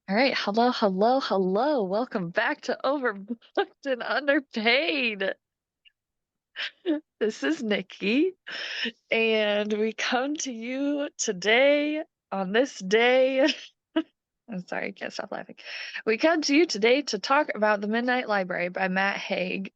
All right, hello, hello, hello. Welcome back to Overbooked and Underpaid. This is Nikki, and we come to you today on this day. I'm sorry, I can't stop laughing. We come to you today to talk about The Midnight Library by Matt Haig.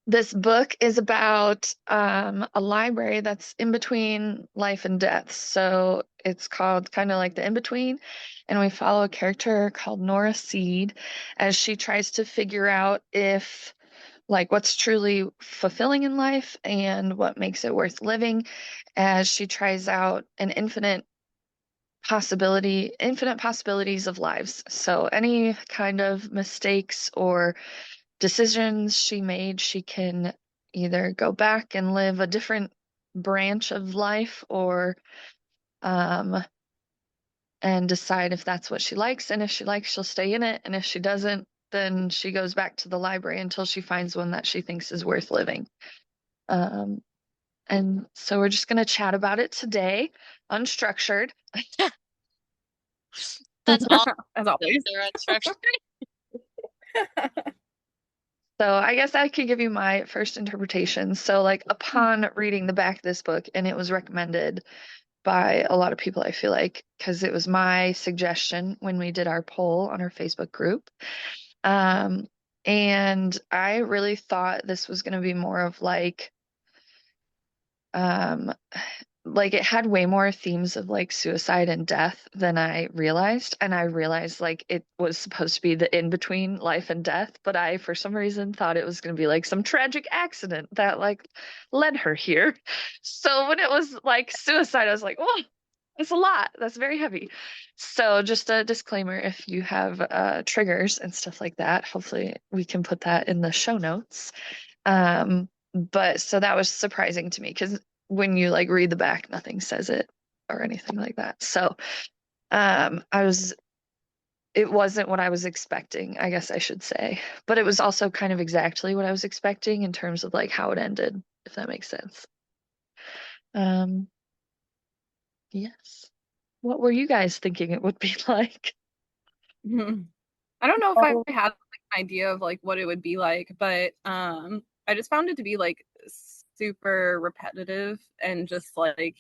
This book is about a library that's in between life and death. So it's called kind of like the in between. And we follow a character called Nora Seed as she tries to figure out if, like, what's truly fulfilling in life and what makes it worth living, as she tries out an infinite possibilities of lives. So any kind of mistakes or decisions she made, she can either go back and live a different branch of life or um and decide if that's what she likes. And if she likes, she'll stay in it. And if she doesn't, then she goes back to the library until she finds one that she thinks is worth living. Um, and so we're just going to chat about it today, unstructured. That's all As always. they're unstructured. So I guess I could give you my first interpretation. So like upon reading the back of this book, and it was recommended by a lot of people, I feel like, because it was my suggestion when we did our poll on our Facebook group. Um, and I really thought this was going to be more of um, like it had way more themes of like suicide and death than I realized. And I realized like it was supposed to be the in between life and death, but I, for some reason, thought it was going to be like some tragic accident that like led her here. So when it was like suicide, I was like, oh, it's a lot. That's very heavy. So just a disclaimer, if you have triggers and stuff like that, hopefully we can put that in the show notes. But so that was surprising to me because when you like read the back, nothing says it or anything like that. So I was it wasn't what I was expecting, I guess I should say. But it was also kind of exactly what I was expecting in terms of like how it ended, if that makes sense. Um, yes. What were you guys thinking it would be like? Mhm. I don't know if I Oh, had like an idea of like what it would be like, but I just found it to be like super repetitive and just like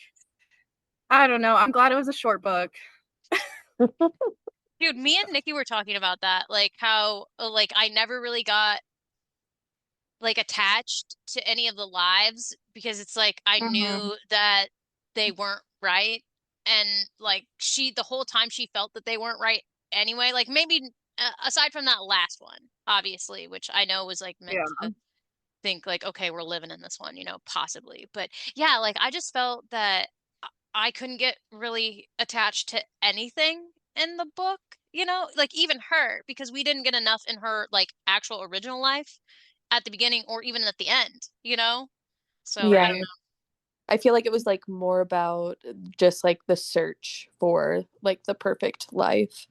I don't know. I'm glad it was a short book. Dude, me and Nikki were talking about that, like how like I never really got like attached to any of the lives because it's like I Mhm. knew that they weren't right. And like she the whole time she felt that they weren't right anyway. Like maybe aside from that last one, obviously, which I know was like meant Yeah. to think like, okay, we're living in this one, possibly. But yeah, like I just felt that I couldn't get really attached to anything in the book, like even her, because we didn't get enough in her like actual original life at the beginning or even at the end. So I don't Yeah, I feel like it was like more about just like the search for like the perfect life.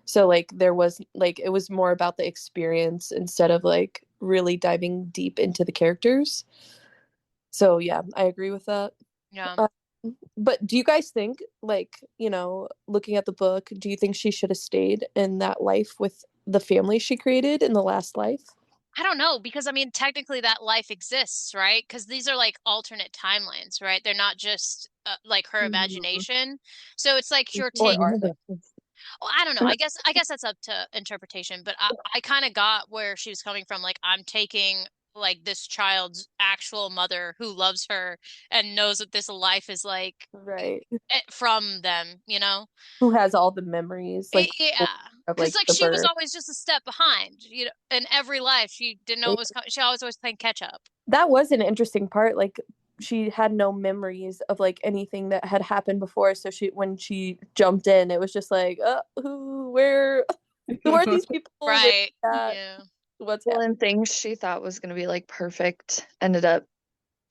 So like there was like it was more about the experience instead of like really diving deep into the characters. So yeah, I agree with that. yeah. Uh, but do you guys think like, looking at the book, do you think she should have stayed in that life with the family she created in the last life? I don't know because I mean technically that life exists, right? Because these are like alternate timelines, right? They're not just like her Mhm. imagination. So it's like you're Or taking are they? Well, I don't know. I guess that's up to interpretation, but I kind of got where she was coming from. Like I'm taking like this child's actual mother who loves her and knows that this life is like Right. from them. Who has all the memories Yeah. of Because like like the she was birth. always just a step behind, in every life. She didn't know it was coming. She always was playing catch up. That was an interesting part. Like she had no memories of like anything that had happened before. So she when she jumped in, it was just like, who are these people? Where Right. at? Yeah. What's well, happening? and things she thought was going to be like perfect ended up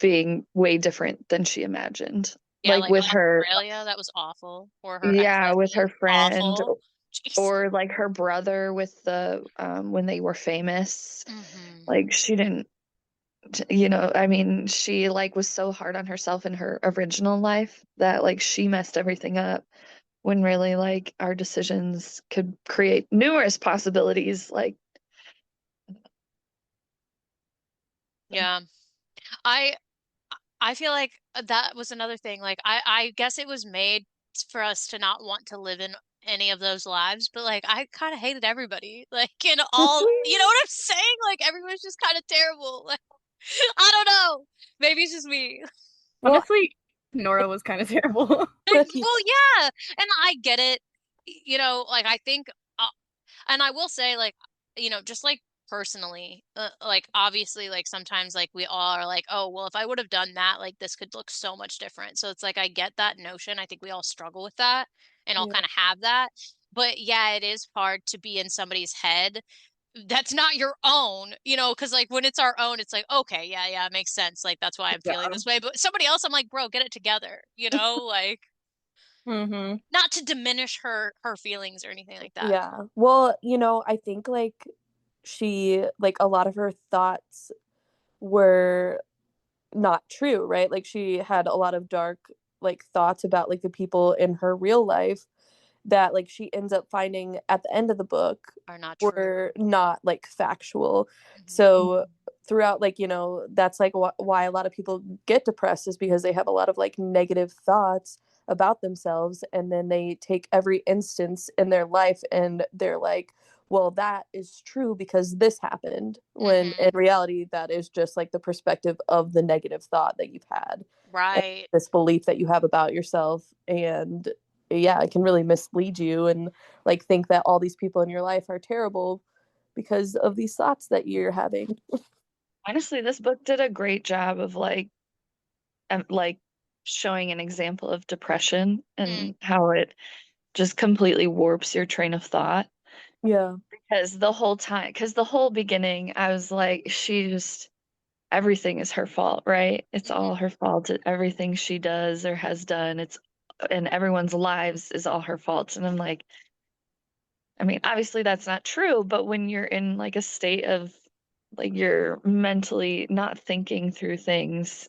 being way different than she imagined. Yeah, Like like with her, Australia, that was awful. Or her yeah, with her ex-husband, friend, awful. Jeez. or like her brother with the when they were famous. Hmm. Like she didn't, I mean, she like was so hard on herself in her original life that like she messed everything up. when really like our decisions could create numerous possibilities. Like, Yeah. I I feel like that was another thing. Like I guess it was made for us to not want to live in any of those lives, but like I kind of hated everybody. Like in all, you know what I'm saying? Like everyone's just kind of terrible. Like I don't know. Maybe it's just me. Well, Honestly, Nora was kind of terrible. yeah, Well, yeah, and I get it. Like I think, uh, and I will say, like, just like personally, like obviously, like sometimes, like we all are like, oh, well, if I would have done that, like this could look so much different. So it's like I get that notion. I think we all struggle with that, and all kind of have that. But yeah, it is hard to be in somebody's head that's not your own, because like when it's our own, it's like, okay, yeah, yeah, it makes sense. Like that's why I'm feeling Yeah. this way. But somebody else, I'm like, bro, get it together, like Hmm. not to diminish her feelings or anything like that. yeah. Well, I think like she like a lot of her thoughts were not true, right? Like she had a lot of dark like thoughts about like the people in her real life that like she ends up finding at the end of the book Are not true. were not like factual. Hmm. So throughout like that's like why a lot of people get depressed is because they have a lot of like negative thoughts about themselves, and then they take every instance in their life and they're like, well, that is true because this happened, when Hmm. in reality that is just like the perspective of the negative thought that you've had, and Right. this belief that you have about yourself. And yeah, it can really mislead you and like think that all these people in your life are terrible because of these thoughts that you're having. honestly, this book did a great job of like showing an example of depression Mm. and how it just completely warps your train of thought. Yeah. Because the whole beginning, I was like, everything is her fault, right? It's all Hmm. her fault. Everything she does or has done, and everyone's lives is all her fault. And I'm like, I mean, obviously that's not true, but when you're in like a state of like you're mentally not thinking through things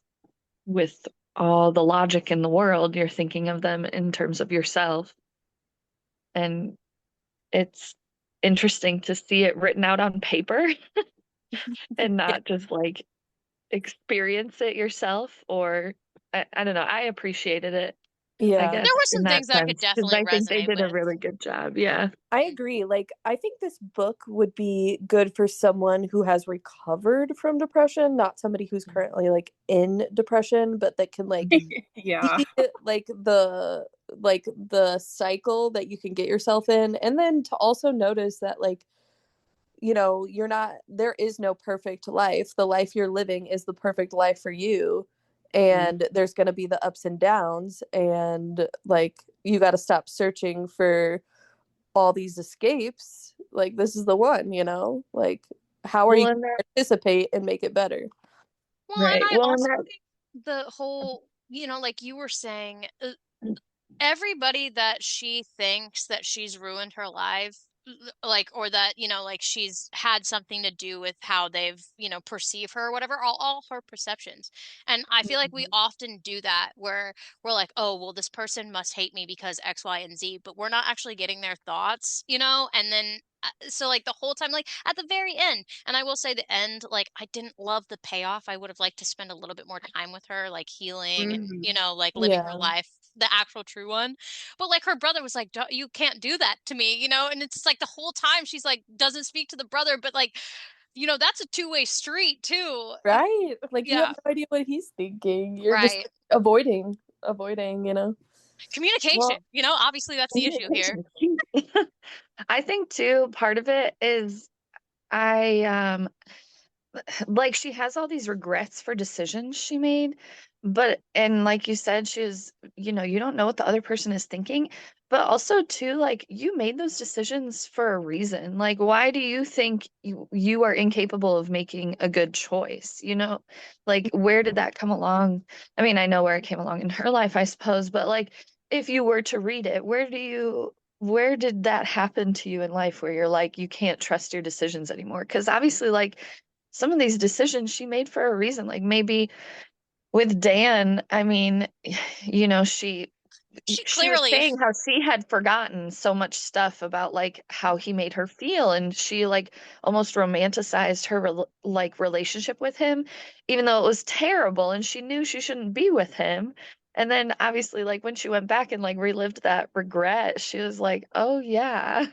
with all the logic in the world, you're thinking of them in terms of yourself. And it's interesting to see it written out on paper and Yeah. not just like experience it yourself. Or I don't know. I appreciated it, I Yeah. guess, There were in some that things I could sense, because definitely I think they resonate did a with. really good job. Yeah. I Mm. agree. Like, I think this book would be good for someone who has recovered from depression, not somebody who's currently like in depression, but that can like Mhm. Yeah. see like the cycle that you can get yourself in, and then to also notice that like you're not, there is no perfect life. The life you're living is the perfect life for you. Mhm. And there's going to be the ups and downs. And like, you got to stop searching for all these escapes. Like, this is the one, like, how are you Well, going and that, to participate and make it better? Well, and right. I Well, and also that, think the whole, like you were saying, everybody that she thinks that she's ruined her life, like, or that, like she's had something to do with how they've, perceive her or whatever, all her perceptions. And I feel like we often do that where we're like, oh, well, this person must hate me because X, Y, and Z, but we're not actually getting their thoughts, and then so like the whole time, like at the very end, and I will say the end, like I didn't love the payoff. I would have liked to spend a little bit more time with her, like healing and, Mhm. like living her Yeah. life, the actual true one. But like her brother was like, you can't do that to me, and it's just like the whole time she's like, doesn't speak to the brother, but like, that's a two-way street too. Right. Like, you have Yeah, no idea what he's thinking. You're just right. like, avoiding. well, Communication, obviously that's the issue here. communication is key. I think too, part of it is I like she has all these regrets for decisions she made, but and like you said, she was, you don't know what the other person is thinking, but also too, like you made those decisions for a reason. Like, why do you think you are incapable of making a good choice? Like where did that come along? I mean, I know where it came along in her life, I suppose, but like if you were to read it, where did that happen to you in life where you're like you can't trust your decisions anymore? Because obviously, like some of these decisions she made for a reason. Like maybe with Dan, I mean, she She she was clearly, saying how she had forgotten so much stuff about like how he made her feel, and she like almost romanticized her like relationship with him, even though it was terrible, and she knew she shouldn't be with him. And then obviously like when she went back and like relived that regret, she was like, "Oh yeah."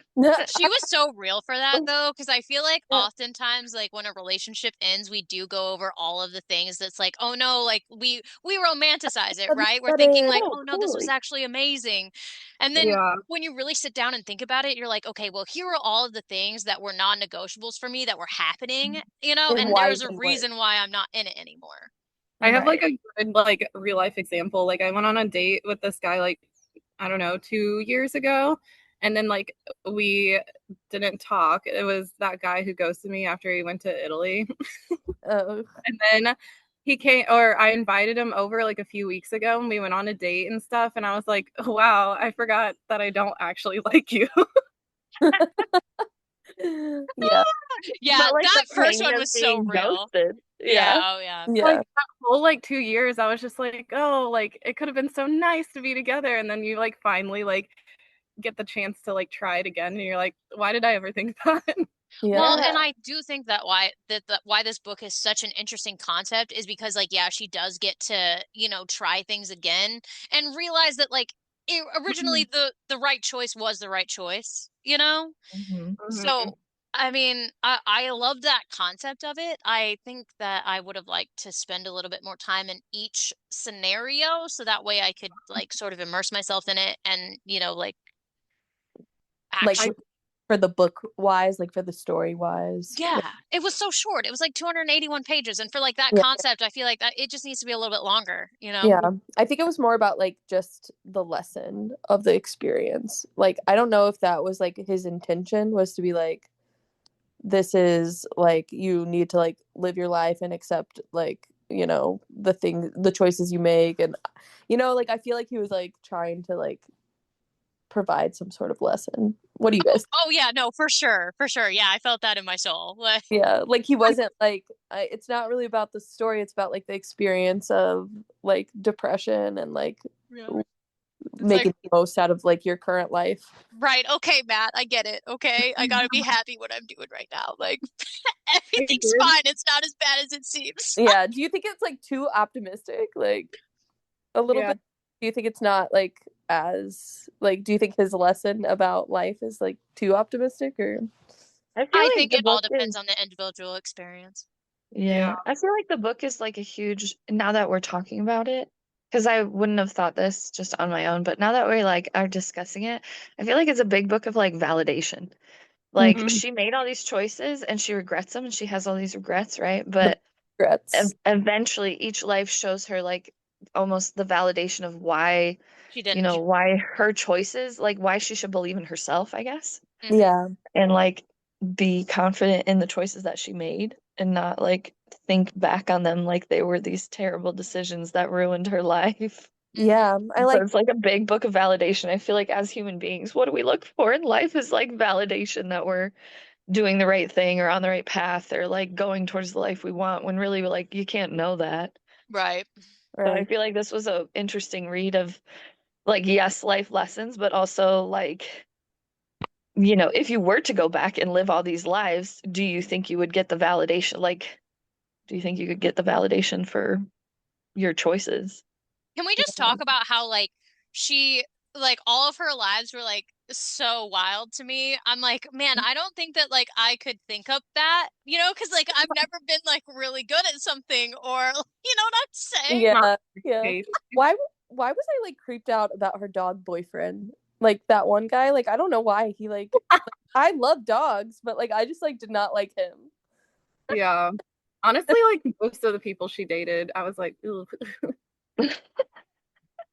she was so real for that though, because I feel like Yeah, oftentimes, like when a relationship ends, we do go over all of the things that's like, oh no, like we romanticize it, right? We're thinking like, oh, oh no, this was totally. actually amazing. And then Yeah. when you really sit down and think about it, you're like, okay, well, here are all of the things that were non-negotiables for me that were happening, And and why it there's a didn't work. reason why I'm not in it anymore. I have like Right. a good like real life example. Like I went on a date with this guy like I don't know, 2 years ago, and then like we didn't talk. It was that guy who ghosted me after he went to Italy. Oh, And then he came, or I invited him over like a few weeks ago and we went on a date and stuff. And I was like, wow, I forgot that I don't actually like you. yeah, Yeah, But like that the first pain one of was so being real. ghosted. Yeah. Yeah, oh yeah. Like yeah, that whole like 2 years, I was just like, oh, like it could have been so nice to be together. And then you like finally like get the chance to like try it again. And you're like, why did I ever think that? Well, yeah, and I do think that why this book is such an interesting concept is because like yeah, she does get to, try things again and realize that like originally the right choice was the right choice, you know? Hmm. Mhm. So, I mean, I love that concept of it. I think that I would have liked to spend a little bit more time in each scenario so that way I could like sort of immerse myself in it and, like like I actually. for the book wise, like for the story wise. Yeah, it was so short. It was like 281 pages. And for like that Yeah, concept, I feel like that it just needs to be a little bit longer, you know? yeah. I think it was more about like just the lesson of the experience. Like I don't know if that was like his intention was to be like this is like you need to like live your life and accept like the choices you make and like I feel like he was like trying to like provide some sort of lesson. What do you guys Oh yeah, no, for sure. For sure. Yeah, I felt that in my soul. Like, Yeah, like he wasn't like it's not really about the story, it's about like the experience of like depression and like yeah. It's like, making the most out of like your current life. right, okay, Matt, I get it. Okay. I gotta be happy what I'm doing right now. Like everything's did. fine. It's not as bad as it seems. Yeah, do you think it's like too optimistic? Like a little Yeah. bit? Do you think it's not like as like do you think his lesson about life is like too optimistic or I feel I like think the it all book depends is, on the individual experience. Yeah. yeah, I feel like the book is like a huge, now that we're talking about it, because I wouldn't have thought this just on my own, but now that we like are discussing it, I feel like it's a big book of like validation. Like Mhm. she made all these choices and she regrets them and she has all these regrets, right? the But regrets? eventually each life shows her like almost the validation of why, She didn't. why her choices, like why she should believe in herself, I guess, Hmm. Yeah. and like be confident in the choices that she made and not like think back on them like they were these terrible decisions that ruined her life. Hmm. Yeah. I So like it's like a big book of validation. I feel like as human beings, what do we look for in life is like validation that we're doing the right thing or on the right path or like going towards the life we want when really like you can't know that. Right. So I right. feel like this was a interesting read of like yes, life lessons, but also like if you were to go back and live all these lives, do you think you would get the validation? Like, do you think you could get the validation for your choices? Can we just talk about how like she like all of her lives were like so wild to me? I'm like, man, I don't think that like I could think of that, because like I've never been like really good at something or you know what I'm saying? Not Yeah. my Yeah. case. Why why was I like creeped out about her dog boyfriend? Like that one guy, like I don't know why he like I love dogs, but like I just like did not like him. Yeah. Honestly, like most of the people she dated, I was like, ooh.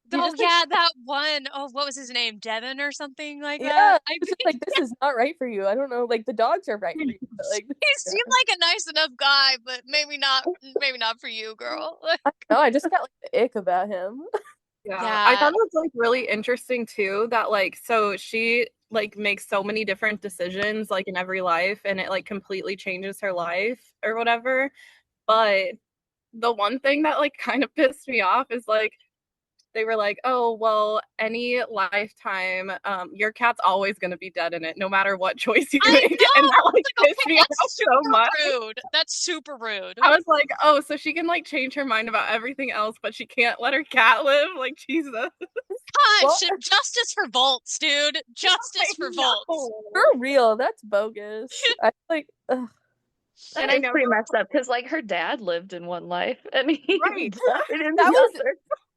He Oh just like yeah, that one. Oh, what was his name? Devin or something like yeah, that. I it's just like this is not right for you. I don't know, like the dogs are right for you, but like he seemed like a nice enough guy, but maybe not for you, girl. no, I just got like the ick about him. Yeah, I Yeah. thought it was like really interesting too that like so she like makes so many different decisions like in every life and it like completely changes her life or whatever. But the one thing that like kind of pissed me off is like they were like, oh, well, any lifetime, your cat's always going to be dead in it, no matter what choice you I make. And know. that like Like, pissed okay, me off that's so super much. rude. That's super rude. I was like, oh, so she can like change her mind about everything else, but she can't let her cat live? Like, Jesus. Gosh, justice for Volts, dude. Justice for Volts. For real, that's bogus. I like, ugh. That is pretty messed up because like her dad lived in one life and he Right. died in That the was other.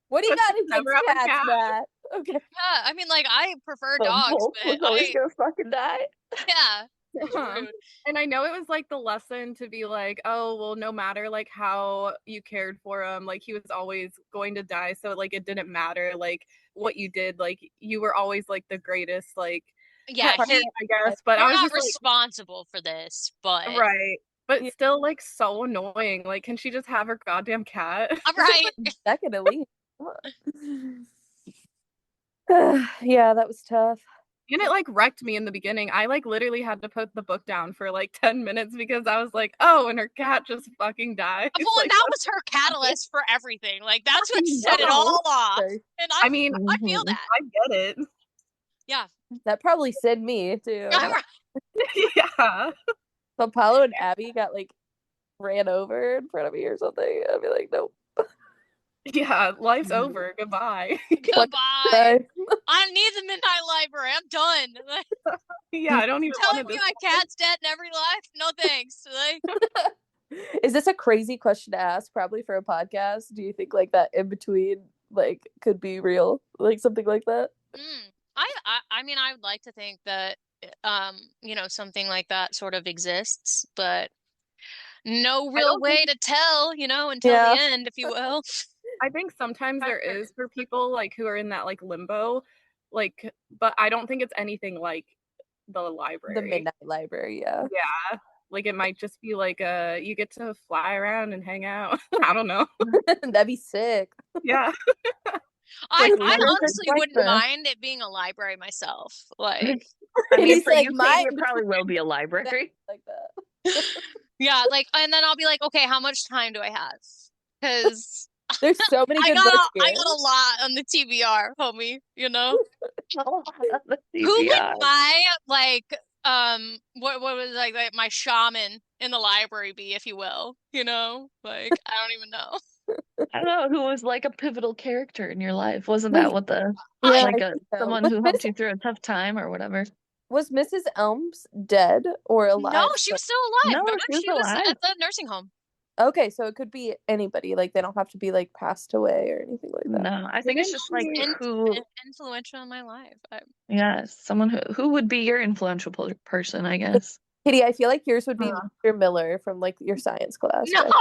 what do you But got she against never have a cats, cat. Matt? Okay. Yeah, I mean, like, I prefer The dogs, wolf but was always gonna fucking die. yeah, it's Uh-huh. rude. And I know it was like the lesson to be like, oh, well, no matter like how you cared for him, like he was always going to die. So like it didn't matter like what you did, like you were always like the greatest like Yeah, pet parent, I guess. But you're I was not just like, responsible for this, but right. But Yeah. still like so annoying. Like, can she just have her goddamn cat? I'm right. Second at least. Yeah, that was tough. And it like wrecked me in the beginning. I like literally had to put the book down for like 10 minutes because I was like, oh, and her cat just fucking died. Well, Like, and that was her catalyst for everything. Like, that's what set it know. all off. Okay. And I mean, I feel that. I get it. Yeah. That probably sent me too. I'm right. Yeah. So Apollo and Abby got like ran over in front of me or something. I'd be like, nope. Yeah, life's over. Goodbye. Goodbye. I don't need the Midnight Library. I'm done. Like, Yeah, I don't even telling want me to. my cat's dead in every life? No thanks. Like, Is this a crazy question to ask? Probably for a podcast. Do you think like that in between like could be real, like something like that? I mean, I would like to think that, you know, something like that sort of exists, but no real way to tell, you know, until Yeah. the end, if you will. I think sometimes there is for people like who are in that like limbo, like, but I don't think it's anything like the library. The Midnight Library, yeah. Yeah. Like it might just be like you get to fly around and hang out. I don't know. That'd be sick. Yeah. I Like, honestly like wouldn't mind it being a library myself. Like, I mean, He's for like, you, my Katie, it probably will be a library. like that. yeah, like, and then I'll be like, okay, how much time do I have? Because There's so many good I books here. got a lot on the TBR, homie, you know? The Who would CPR. my, like, what was like my shaman in the library be, if you will? You know? Like, I don't even know. I don't know who was like a pivotal character in your life. Wasn't that what the Yeah, like I think so. someone who helped you through a tough time or whatever? Was Mrs. Elms dead or alive? No, she was still alive. No, Remember, she was she was alive. at the nursing home. Okay, so it could be anybody. Like they don't have to be like passed away or anything like that. No, I think it's just like who. Influential in my life. Yeah, someone who would be your influential person, I guess. Kitty, I feel like yours would be Mr. Miller from like your science class. No, right?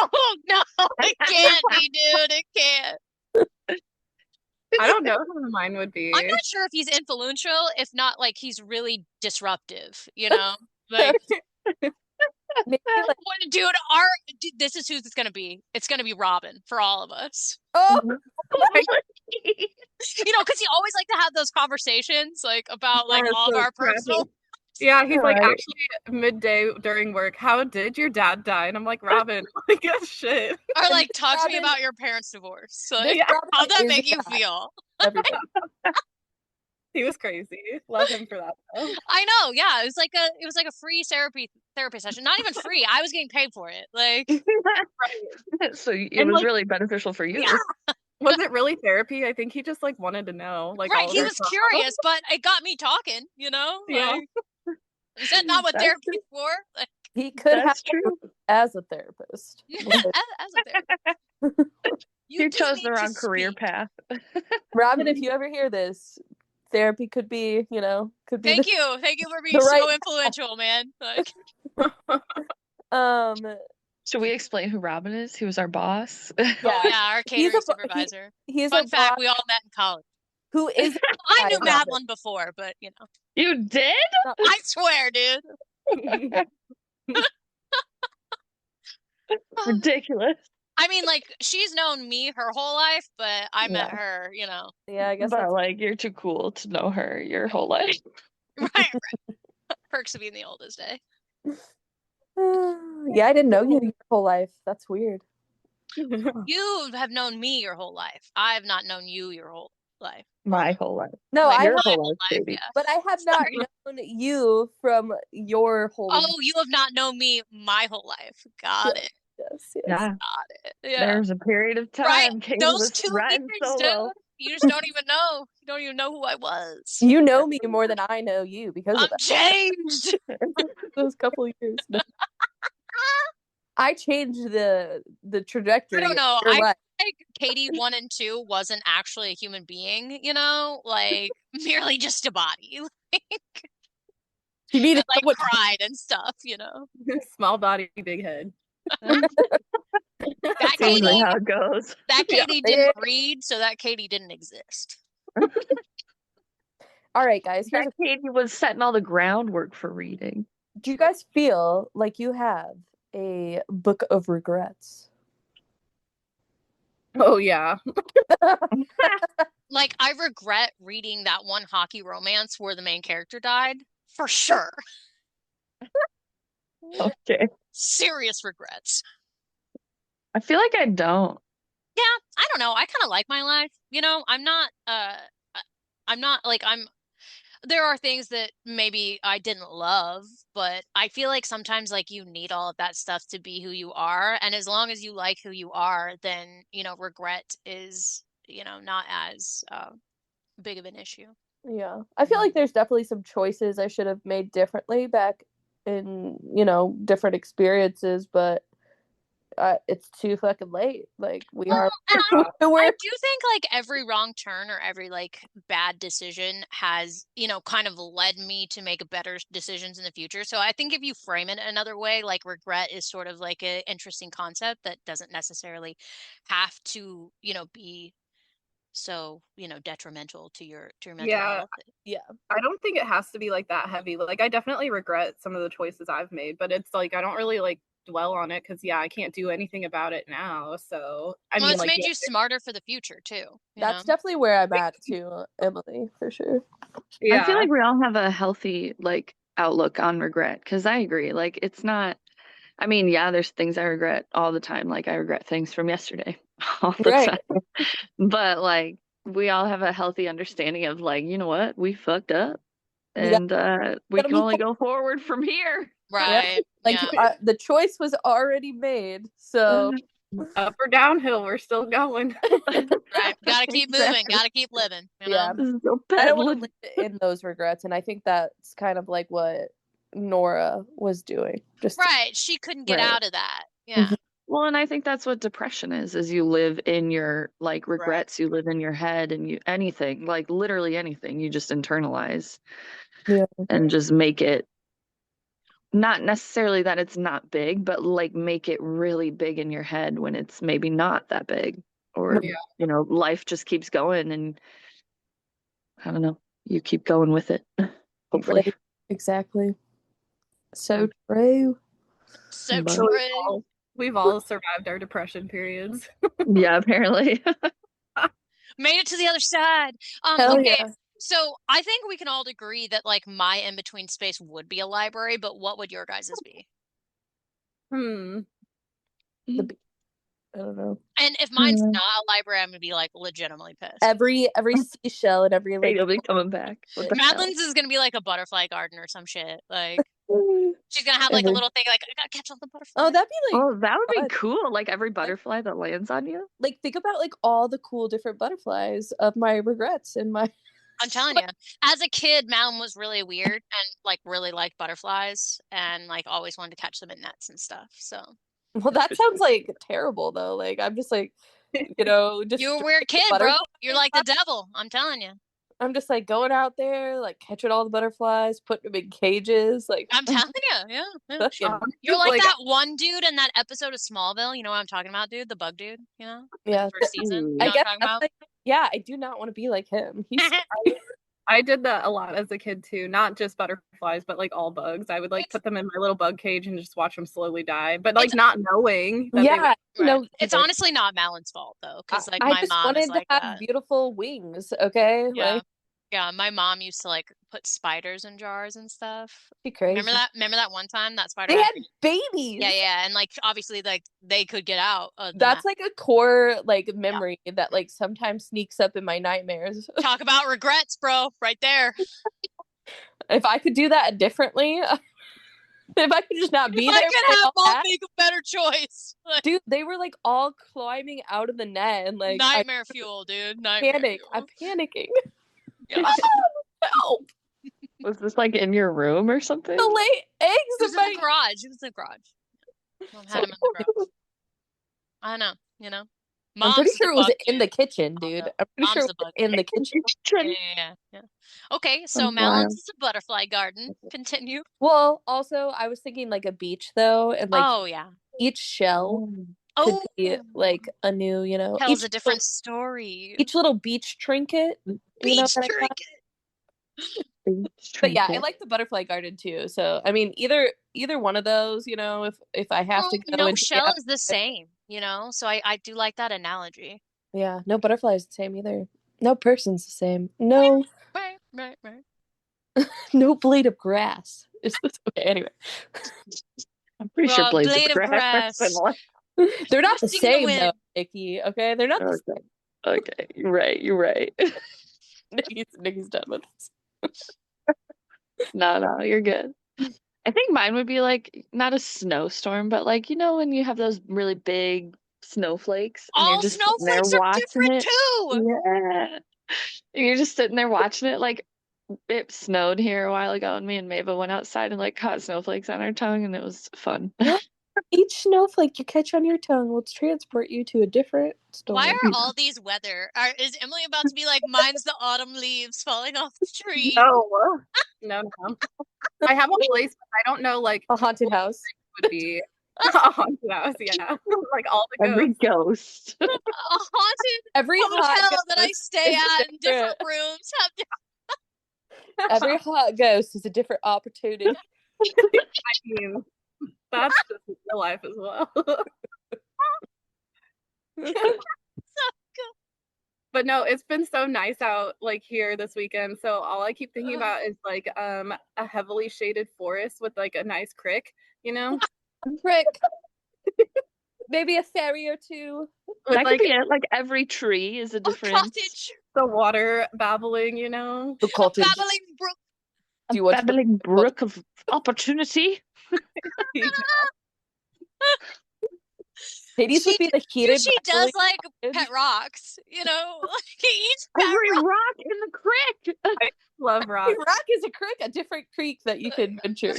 no, it can't be, dude. It can't. I don't know who mine would be. I'm not sure if he's influential, if not like he's really disruptive, you know? Like, Maybe, like, dude, this is who it's gonna be. It's gonna be Robin for all of us. oh, You know, because he always like to have those conversations like about like all of our personal. Yeah, he's like, Right. actually, midday during work, how did your dad die? And I'm like, Robin, like, shit. Or like talk to me Robin- about your parents' divorce. Like, Yeah. how'd that is make a you guy. feel? Everybody. He was crazy. Love him for that, though. I know, yeah. It was like a free therapy session. Not even free. I was getting paid for it. Like, So it And, was like, really beneficial for you. yeah. Was it really therapy? I think he just, like, wanted to know. Like, Right, all of he our was stuff. curious, but it got me talking, you know? Yeah. Like, is that not what That's therapy's for? Like, He could have That's true. as a therapist. as a therapist. You do chose need the to wrong career speak. path. Robin, if you ever hear this, therapy could be, could be Thank you for being the so right- influential, man. Like, Should we explain who Robin is? He was our boss. oh yeah, our He's catering a bo- supervisor. he's Fun a fact: boss we all met in college. who is I knew Robin. Madeline before, but you know, You did? I swear, dude. Ridiculous. I mean, like, she's known me her whole life, but I met her, you know. Yeah, I guess But that's like you're too cool to know her your whole life. Right. Perks of being the oldest, eh? yeah, I didn't know you your whole life. That's weird. You have known me your whole life. I have not known you your whole life. My whole life. No, Like I Your my have, whole whole life, life, baby. yeah. but I have not Sorry. known you from your whole. Oh, you have not known me my whole life. Got Yes, it. yes, yes. Yeah. Got it. Yeah. There's a period of Right. time Katie Those was 2 years, riding dude. solo. You just don't even know. You don't even know who I was. You know me more than I know you because of I'm changed. those couple of years. No. I changed the I trajectory don't of know. your I life. think Katie 1 and 2 wasn't actually a human being, you know, like merely just a body. She needed That like someone. cried and stuff, you know. Small body, big head. That That's usually Katie, how it goes. that Yeah. Katie didn't read, so that Katie didn't exist. All right, guys. Here's That Katie was setting all the groundwork for reading. do you guys feel like you have a book of regrets? Oh yeah. Like I regret reading that one hockey romance where the main character died, for sure. Okay. Serious regrets. I feel like I don't. Yeah, I don't know. I kind of like my life. You know, I'm not like there are things that maybe I didn't love, but I feel like sometimes like you need all of that stuff to be who you are. And as long as you like who you are, then, you know, regret is, you know, not as big of an issue. Yeah. I feel like there's definitely some choices I should have made differently back in, different experiences, but it's too fucking late. Like we are And I we're do think like every wrong turn or every like bad decision has, you know, kind of led me to make better decisions in the future. So I think if you frame it another way, like regret is sort of like an interesting concept that doesn't necessarily have to, you know, be so, you know, detrimental to your mental Yeah. health. yeah. I don't think it has to be like that heavy. Like I definitely regret some of the choices I've made, but it's like I don't really like dwell on it because I can't do anything about it now. So I Well, mean it's like made you smarter for the future too, you know? That's definitely where I'm at too, Emily, for sure. I feel yeah. like we all have a healthy like outlook on regret because I agree. Like it's not. I mean, yeah, there's things I regret all the time. Like I regret things from yesterday all the Right. time. But like we all have a healthy understanding of like, you know what, we fucked up, We got and we gotta can move only on. go forward from here. Yeah. Right. Like Yeah. the choice was already made. So Up or downhill, we're still going. Right. Gotta keep moving. Exactly. Gotta keep living, you yeah. know? So I don't want to peddling. live in those regrets, and I think that's kind of like what Nora was doing. Just Right. She couldn't get Right. out of that. Yeah. Well, and I think that's what depression is you live in your like Right. regrets, you live in your head and you anything, like literally anything, you just internalize yeah. and just make it not necessarily that it's not big, but like make it really big in your head when it's maybe not that big. Or, Yeah. you know, life just keeps going and I don't know, you keep going with it, hopefully. Right. Exactly. So true. So But So true. we've all survived our depression periods. yeah, apparently. Made it to the other side. Hell Okay. yeah. So I think we can all agree that like my in-between space would be a library, but what would your guys's be? Hmm. I don't know. And if mine's not a library, I'm gonna be like legitimately pissed. Every seashell and every like You'll be coming back. What the hell? Madeline's is gonna be like a butterfly garden or some shit. Like she's gonna have like a Every- little thing like I gotta catch all the butterflies. Oh, that'd be like Oh, that would be fun. cool. Like every butterfly that lands on you. Like think about like all the cool different butterflies of my regrets and my I'm telling you, as a kid, Madeline was really weird and like really liked butterflies and like always wanted to catch them in nets and stuff. So well, that sounds like terrible though. Like I'm just like, just you're a weird kid, bro. You're like the devil. I'm telling you. I'm just like going out there, like catching all the butterflies, putting them in cages, like I'm telling you, yeah. fucking, You're like that one dude in that episode of Smallville. You know what I'm talking about, dude? The bug dude, you know? yeah. The first season. You know I what guess I'm talking that's about? like, yeah, I do not want to be like him. He's I did that a lot as a kid too, not just butterflies, but like all bugs. I would like put them in my little bug cage and just watch them slowly die, but like not knowing that they yeah, would. no, It's honestly not Madeline's fault though, because like I my just mom is wanted to like have that. beautiful wings, okay? Yeah. Like Yeah, my mom used to like put spiders in jars and stuff. Be crazy. Remember that? Remember that one time that spider They had had babies. Yeah, yeah, and like obviously like they could get out of That's that. like a core like memory that like sometimes sneaks up in my nightmares. Talk about regrets, bro, right there. If I could do that differently, if I could just not be If I there, could when they have all mom hatched- make a better choice. Like, dude, they were like all climbing out of the net and like I nightmare fuel, dude. Nightmare panic. fuel. I'm panicking. Yeah. Help! Was this like in your room or something? The lay eggs It was in in my the garage. It was in the garage. Mom had him in the garage. I know, you know. I'm pretty Mom's sure the it was bug, in the dude. kitchen, dude. I'm pretty Mom's sure the it was bug. in the kitchen. Yeah. Okay, so Sounds Malins wild. is a butterfly garden. Continue. Well, also I was thinking like a beach though, and like Oh yeah. each shell could Oh, be like a new, tells a different story. each little beach trinket, Beach that I got. trinket. But yeah, I like the butterfly garden too. So I mean, either one of those, if I have Well, to go no into the shell is the same, you know? So I do like that analogy. yeah, no butterfly is the same either. No person's the same. No, Right. no blade of grass is this. Okay, anyway, I'm pretty sure Raw blades of blade of grass are grass. similar. they're not the Twisting in the same though, wind. Nikki. Okay, they're not the Okay. Okay. You're right. You're right. same. Nikki's done with this. No, you're good. I think mine would be like not a snowstorm, but like when you have those really big snowflakes and you're All just sitting there snowflakes are watching different it. too. Yeah. And you're just sitting there watching it. Like it snowed here a while ago, and me and Mava went outside and like caught snowflakes on our tongue, and it was fun. Each snowflake you catch on your tongue will transport you to a different Why storm. are all these weather? Is Emily about to be like, mine's the autumn leaves falling off the tree? No. I have a place, but I don't know like A haunted house. would be a haunted house. Yeah, like all the Every ghosts. ghost. A haunted Every hot hotel that I ghost stay is at in different rooms have Every hot ghost is a different opportunity. I mean, that's just real life as well. But no, it's been so nice out like here this weekend. So all I keep thinking about is like a heavily shaded forest with like a nice creek, Frick. Maybe a fairy or two. with That could like be it. Like every tree is a a different cottage, the water babbling, The a cottage. babbling brook. Do you want to babbling brook of opportunity. Hades would be the heated She does babbling like cottage. pet rocks, like he eats pet Every rocks. rock in the creek. love rock. Rock is a creek, a different creek that you can venture.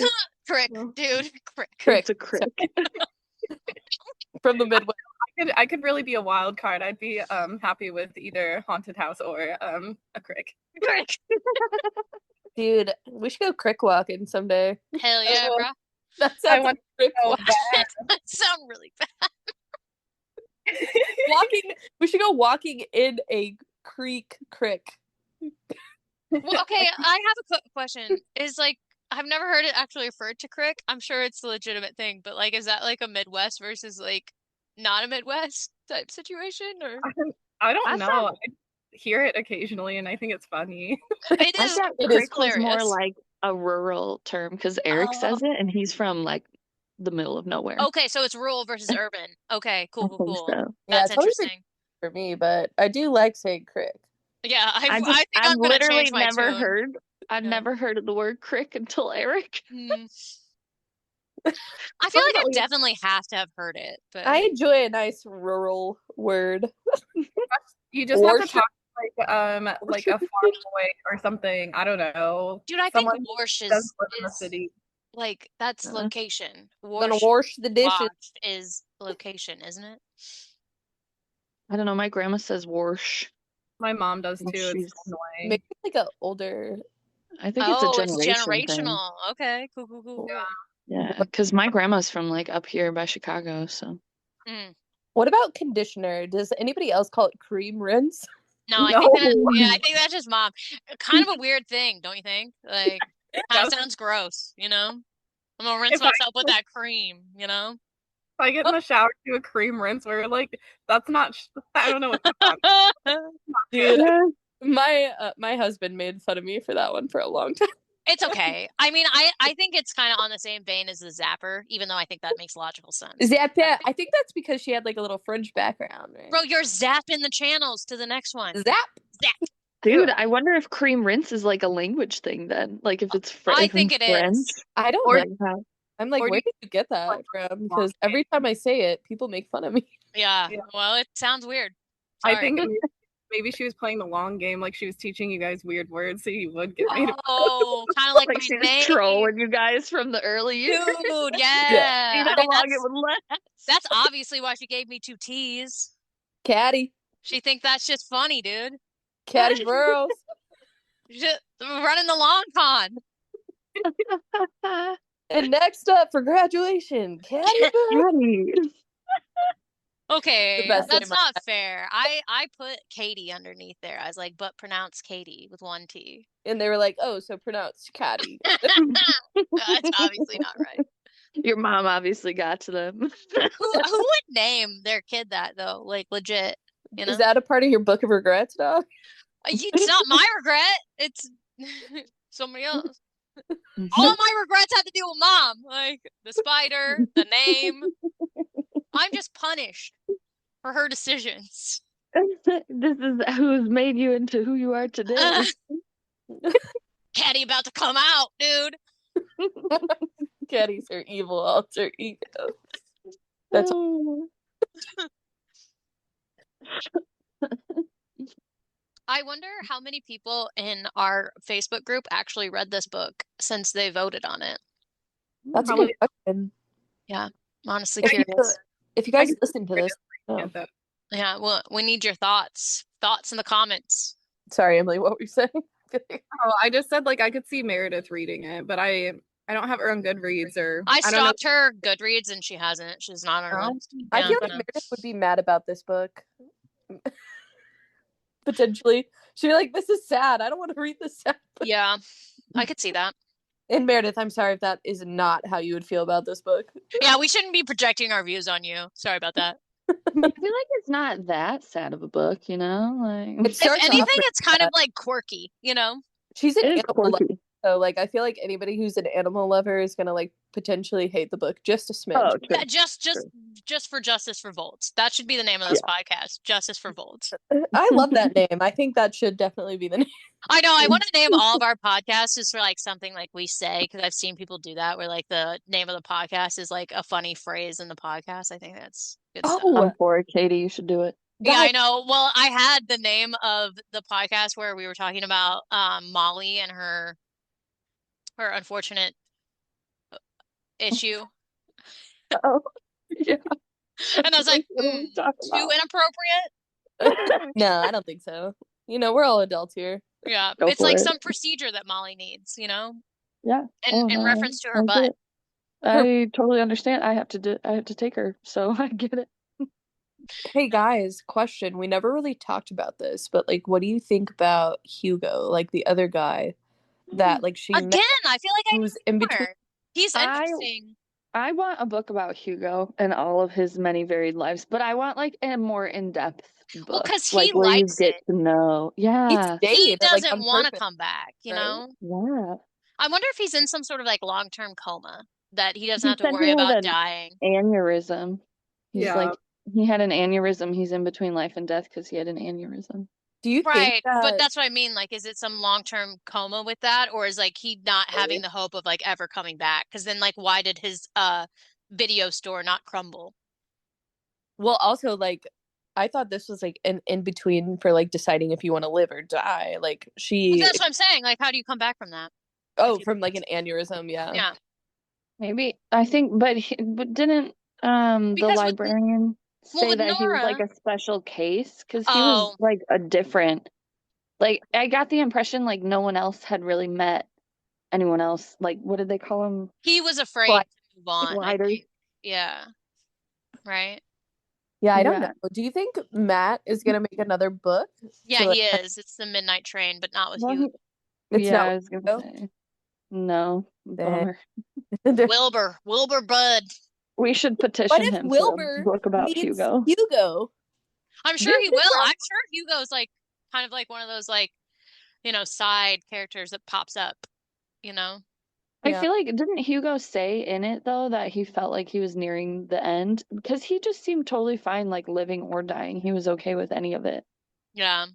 Crick, dude, crick. Crick. It's a creek. From the Midwest. I could really be a wild card. I'd be happy with either haunted house or a crick. Crick. Dude, we should go crick walking someday. Hell yeah, bro. That I sounds want like crick so walk. bad. That sound really bad. We should go walking in a crick. Well, okay, I have a question. Is like I've never heard it actually referred to crick. I'm sure it's a legitimate thing, but like, is that like a Midwest versus like not a Midwest type situation, or I don't know. thought- I hear it occasionally, and I think it's funny. it I is? thought It is creek was more hilarious. like a rural term because Eric Oh. says it, and he's from like the middle of nowhere. Okay, so it's rural versus urban. Okay, I cool. think so. Yeah, That's it's always been interesting. for me, but I do like saying crick. Yeah, I think I've I'm gonna literally change my never tune. heard. I'd Yeah. never heard of the word crick until Eric. I feel like I Definitely. definitely have to have heard it, but I enjoy a nice rural word. You just have to Worship. talk like a farm boy or something. I don't know. dude, I think Someone Warsh does live in the is city. like that's Uh, location. Gonna Warsh wash the dishes. Wash is location, isn't it? I don't know. My grandma says "warsh." My mom does Well, too. It's she's- so annoying. Maybe like a older. I think it's a Oh, it's generation thing. generational. Okay, cool. Yeah. Yeah, because my grandma's from like up here by Chicago, so Mm. What about conditioner? Does anybody else call it cream rinse? No, I think that's just mom. Kind of a weird thing, don't you think? Like, kind of does. sounds gross, I'm gonna rinse If I- myself with that cream, If I get in the shower, do a cream rinse. Where like that's not. I don't know what's going on. Dude, yeah. My husband made fun of me for that one for a long time. It's okay. I mean, I think it's kind of on the same vein as the Zapper, even though I think that makes logical sense. Zappa, I think that's because she had like a little fringe background, right? Bro, you're zapping the channels to the next one. Zap. Zap. Dude, I wonder if cream rinse is like a language thing then. Like if it's I if think in it French. is. I don't Or- know. I'm like, or do where you- did you get that from? Because every time I say it, people make fun of me. Yeah. Yeah. Well, it sounds weird. I Sorry. think maybe she was playing the long game, like she was teaching you guys weird words so you would get made. Oh, kind of like Like my she was name. trolling you guys from the early years. Dude, See yeah. how I mean, long it would last. that's obviously why she gave me 2 T's. Caddy. She think that's just funny, dude. Caddy Burrows. Just running the long con. And next up for graduation, Caddy Burrows. Caddy. Okay, The best that's name not fair. I put Katie underneath there. I was like, but pronounce Katie with 1 T. And they were like, oh, so pronounced Caddy. That's obviously not right. Your mom obviously got to them. Who would name their kid that though? Like legit, you know? Is that a part of your book of regrets, dog? It's not my regret. It's somebody else. All of my regrets have to do with mom. Like the spider, the name. I'm just punished for her decisions. This is who's made you into who you are today. Caddy about to come out, dude. Caddy's her evil alter ego. That's I wonder how many people in our Facebook group actually read this book since they voted on it. a Probably- good question. Honestly If you, curious. if you guys listen to this, Yeah, though. Yeah, well, we need your thoughts. Thoughts in the comments. sorry, Emily, what were you saying? Oh, I just said like I could see Meredith reading it, but I don't have her on Goodreads or I don't know. stopped her Goodreads and she hasn't. She's not on our No? list. I Yeah, feel like no. Meredith would be mad about this book. Potentially. She'd be like, this is sad. I don't want to read this sad book. Yeah, I could see that. And Meredith, I'm sorry if that is not how you would feel about this book. Yeah, we shouldn't be projecting our views on you. Sorry about that. I feel like it's not that sad of a book, you know? Like It If starts off anything, with it's kind of that. like quirky, you know? She's an it is animal lover, quirky. so like I feel like anybody who's an animal lover is gonna like potentially hate the book just a smidge. Oh, true. Yeah, just for Justice for Volts. That should be the name of this podcast. Justice for Volts. I love that name. I think that should definitely be the name. I know. I want to name all of our podcasts just for like something like we say because I've seen people do that where like the name of the podcast is like a funny phrase in the podcast. I think that's good stuff. Oh, I'm for it, Katie. You should do it. Yeah, I guys, know. Well, I had the name of the podcast where we were talking about Molly and her unfortunate issue, Oh, yeah. and I was like, What are we talking too about? inappropriate. no, I don't think so. You know, we're all adults here. Yeah, Go it's for like it. some procedure that Molly needs, you know, Yeah. Oh, in no, reference to her I butt. get it. I totally understand. I have to take her, so I get it. Hey guys, question. We never really talked about this, but like what do you think about Hugo, like the other guy that like she met Again, I feel like I who's in need between? more. He's I- interesting. I want a book about Hugo and all of his many varied lives, but I want like a more in-depth Well, book, 'cause he like where you likes get it. to know. Yeah. He He stayed, like, doesn't on want to purpose, come back, you right? know? Yeah. I wonder if he's in some sort of like long-term coma that he doesn't He have to said worry he had about an dying. aneurysm. He's Yeah. like he had an aneurysm. He's in between life and death because he had an aneurysm. Do you think Right, but that that's what I mean. Like, is it some long-term coma with that, or is like he not having the hope of like ever coming back? Because then, like, why did his video store not crumble? well also like I thought this was like an in between for like deciding if you want to live or die. Like Well, she that's what I'm saying. Like, how do you come back from that? from like an aneurysm, yeah. Yeah, Maybe I think, but didn't the Because with- librarian well, say with that he was like Nora- a special case because he Oh. was like a different. Like I got the impression like no one else had really met anyone else. Like what did they call him? he was afraid Gliders. to move on. I Gliders. think. Yeah, right. Yeah, I don't Yeah. know. Do you think Matt is gonna make another book? Yeah, So, he like, is. It's the Midnight Train, but not with Well, you, It's yeah, not I was gonna Hugo? say no. Dang. Bummer. Wilbur Bud. We should What petition if him Wilbur for a book about meets Hugo. Hugo? I'm sure This he is will. where- I'm sure Hugo's like kind of like one of those like, side characters that pops up, you know? I Yeah. feel like, didn't Hugo say in it though that he felt like he was nearing the end? Because he just seemed totally fine, like living or dying. He was okay with any of it. Yeah.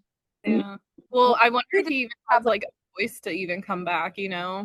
Yeah. Well, I wonder He if didn't he even has have a like a voice to even come back, or yeah.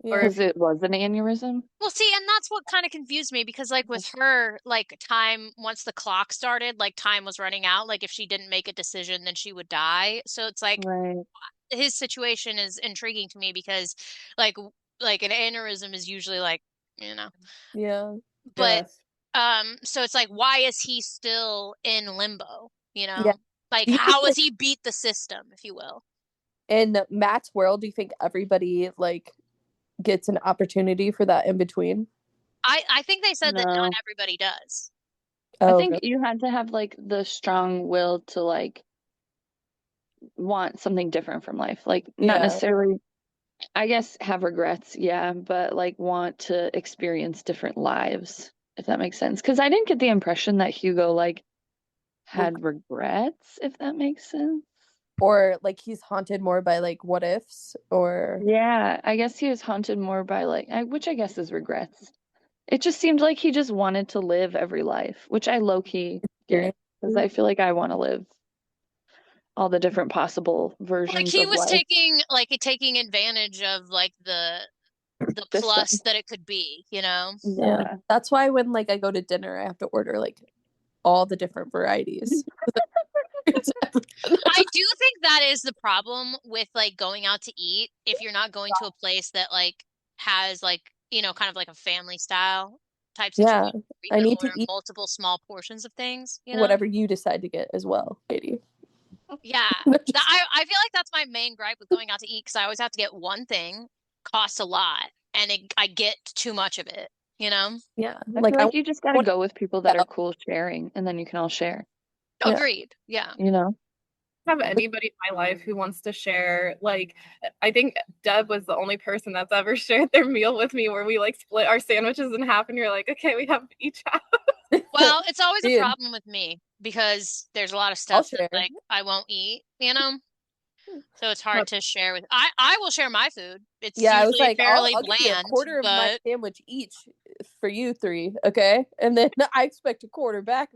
if Because it was an aneurysm. Well, see, and that's what kind of confused me because, like, with her, like, time, once the clock started, like, time was running out. Like, if she didn't make a decision, then she would die. So it's like Right. his situation is intriguing to me because, like, like an aneurysm is usually like, you know, Yeah. but, yes. so it's like, why is he still in limbo? Yeah. Like, Do you think how has that he beat the system, if you will? in Matt's world, do you think everybody like gets an opportunity for that in between? I think they said that not No. everybody does. I Oh, think really? you had to have like the strong will to like want something different from life. Like not Yeah. necessarily, I guess, have regrets, yeah, but like want to experience different lives, if that makes sense. Because I didn't get the impression that Hugo like had regrets, if that makes sense. Or like he's haunted more by like what ifs or Yeah, I guess he was haunted more by like, which I guess is regrets. It just seemed like he just wanted to live every life, which I low key get because experiences. I feel like I want to live all the different possible Like versions he of was life taking advantage of like the system. plus that it could be, you know? Yeah. Yeah. That's why when like I go to dinner, I have to order like all the different varieties. It's I do think that is the problem with like going out to eat if you're not going to a place that like has like, kind of like a family style type situation yeah. where you I can need to order eat multiple small portions of things, you know? whatever you decide to get as well, Katie. Yeah. Just- I feel like that's my main gripe with going out to eat because I always have to get one thing, costs a lot, and I get too much of it, you know? yeah. I Like feel I like you just got to want go with people that are to cool sharing, and then you can all share, yeah. Agreed. Yeah. you know? Have anybody in my life who wants to share, like, I think Deb was the only person that's ever shared their meal with me where we like split our sandwiches in half and you're like, okay, we have each half. Well, it's always a Dude, problem with me because there's a lot of I'll stuff that share. like I won't eat, you know? So it's hard to share with. I will share my food. It's Yeah, I was usually like, fairly I'll give you a bland, quarter of my but sandwich each for you three, okay? And then I expect a quarter back.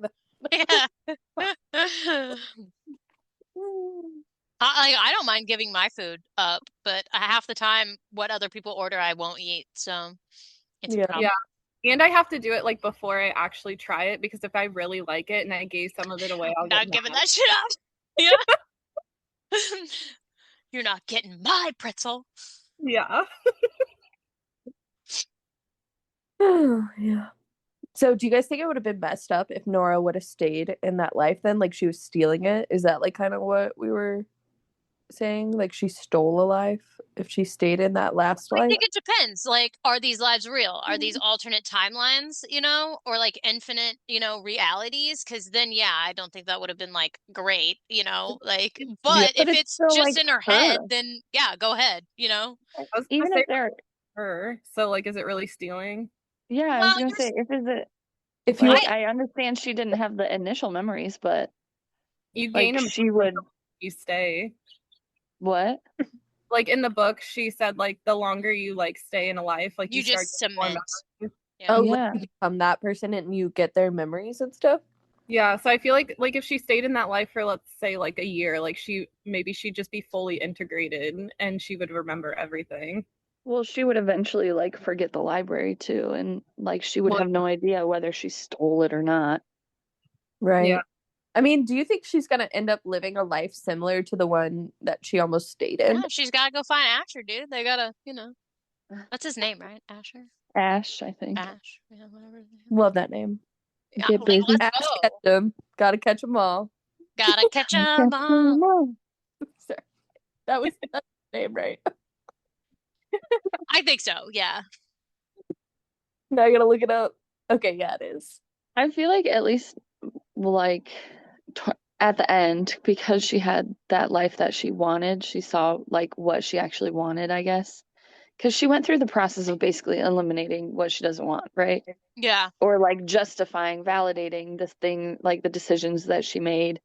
yeah. I don't mind giving my food up, but half the time what other people order I won't eat, so it's a Yeah. Yeah. problem. And I have to do it like before I actually try it because if I really like it and I gave some of it away, I'll get Not giving mad. that shit up. Yeah. You're not getting my pretzel. Yeah. Yeah. So, do you guys think it would have been messed up if Nora would have stayed in that life then? Like she was stealing it? Is that like kind of what we were saying? Like she stole a life if she stayed in that last I life? think it depends. Like, are these lives real? Are these alternate timelines, or like infinite, realities? Because then, yeah, I don't think that would have been like great, like, Yeah. but But if it's it's still just like in her head, her. then yeah, go ahead. I was gonna Even say if they're, her. So like, is it really stealing? yeah, I was Well, gonna say, if is it If you like, I, I understand she didn't have the initial memories, but You gain like a she memory would, you stay. what? Like in the book, she said like the longer you like stay in a life, like you you start just getting more cement. memories. Yeah. oh, like Yeah. you become that person and you get their memories and stuff? Yeah, so I feel like if she stayed in that life for let's say like a year, like she'd just be fully integrated and she would remember everything. Well, she would eventually like forget the library too, and like she would Well, have no idea whether she stole it or not. yeah. Right. I mean, do you think she's gonna end up living a life similar to the one that she almost stayed in? Yeah, she's got to go find Asher, dude. They gotta, that's his name, right? Asher? Ash, I think. Ash. Yeah, whatever. Love that name. Yeah, Get like, busy. let's Ash go. Ketchum. Gotta catch them all. Gotta catch 'em Catch all. 'em all. Sorry. That's the name, right? I think so. Yeah. Now I gotta look it up. Okay, yeah, it is. I feel like at least like at the end, because she had that life that she wanted, she saw like what she actually wanted, I guess. Because she went through the process of basically eliminating what she doesn't want, right? Yeah. Or like justifying, validating the thing, like the decisions that she made.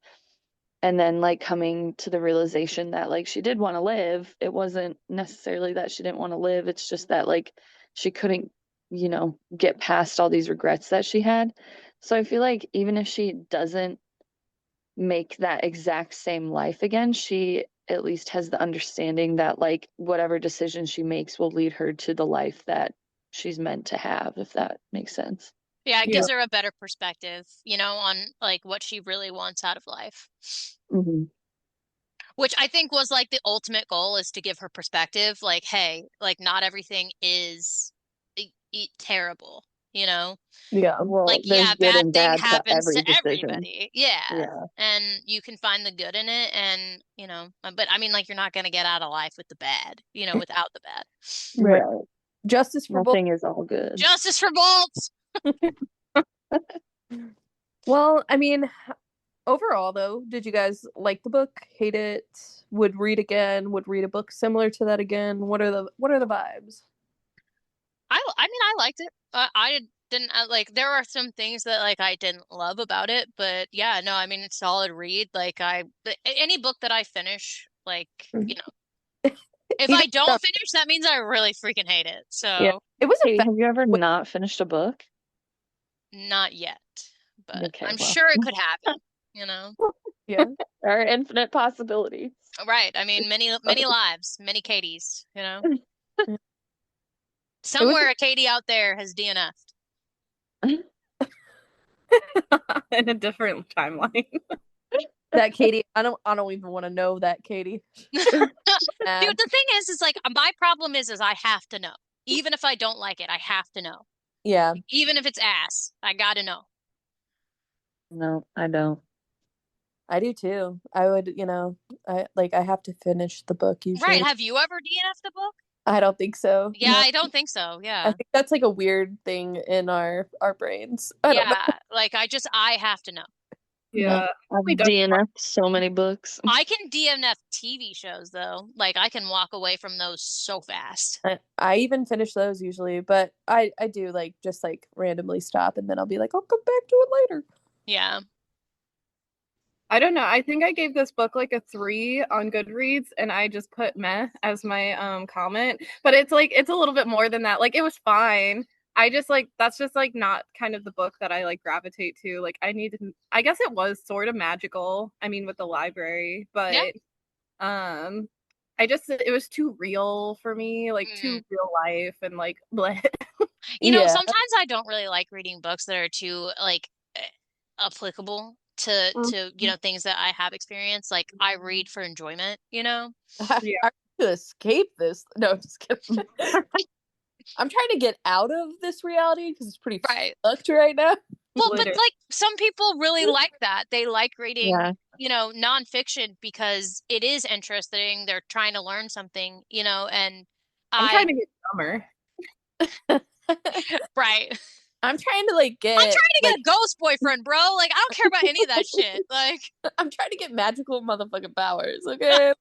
and then like coming to the realization that like she did want to live. It wasn't necessarily that she didn't want to live. It's just that like she couldn't, get past all these regrets that she had. So I feel like even if she doesn't make that exact same life again, she at least has the understanding that like whatever decision she makes will lead her to the life that she's meant to have, if that makes sense. Yeah, it Yeah. gives her a better perspective, on like what she really wants out of life. Hmm. Which I think was like the ultimate goal, is to give her perspective. Like, hey, like not everything is terrible, you know? Yeah. Like, Well, yeah, there's good bad and thing bad to happens to every decision. everybody. Yeah. Yeah. And you can find the good in it, and, but I mean, like, you're not going to get out of life with the bad, without the bad. Right. Right. Justice for both. Nothing is all good. Justice for bolts. Well, I mean, overall though, did you guys like the book? Hate it? Would read again? Would read a book similar to that again? What are the vibes? I mean, I liked it. I didn't like, there are some things that like I didn't love about it, but yeah, no, I mean, it's a solid read. Like, any book that I finish, like, if Even I don't finish, that means I really freaking hate it. yeah, So, it was a Katie, have you ever not finished a book? not yet, but Okay, I'm well, sure it could happen, you know? yeah. there are infinite possibilities. Right. I mean, many lives, many Katies, It was Somewhere a Katie out there has DNF'd. In a different timeline. that Katie. I don't even want to know that Katie. Dude, Mad. the thing is like my problem is I have to know. Even if I don't like it, I have to know. Yeah, Even if it's ass, I gotta know. No, I don't. I do too. I would, I have to finish the book Right. usually. Have you ever DNF'd a book? I don't think so. Yeah, No. I don't think so. I Yeah. think that's like a weird thing in our brains. I don't know. Yeah. Like I have to know. Yeah. I've We don't. DNF'd so many books. I can DNF TV shows though. Like I can walk away from those so fast. I even finish those usually, but I do like just like randomly stop and then I'll be like, I'll come back to it later. Yeah. I don't know. I think I gave this book like a 3 on Goodreads, and I just put meh as my comment. But it's like it's a little bit more than that. Like it was fine. I just like that's just like not kind of the book that I like gravitate to. Like I guess it was sort of magical. I mean with the library, but Yeah. it was too real for me, like too real life and like bleh. Yeah. Sometimes I don't really like reading books that are too like applicable to things that I have experienced. Like I read for enjoyment. Yeah. I need to escape this. No, just kidding. I'm trying to get out of this reality because it's pretty Right. fucked right now. Well, but Literally. like some people really like that. They like reading, Yeah. nonfiction because it is interesting. They're trying to learn something, and I'm trying to get dumber. right. I'm trying to like I'm trying get to get a ghost boyfriend, bro. Like I don't care about any of that shit. Like I'm trying to get magical motherfucking powers, okay?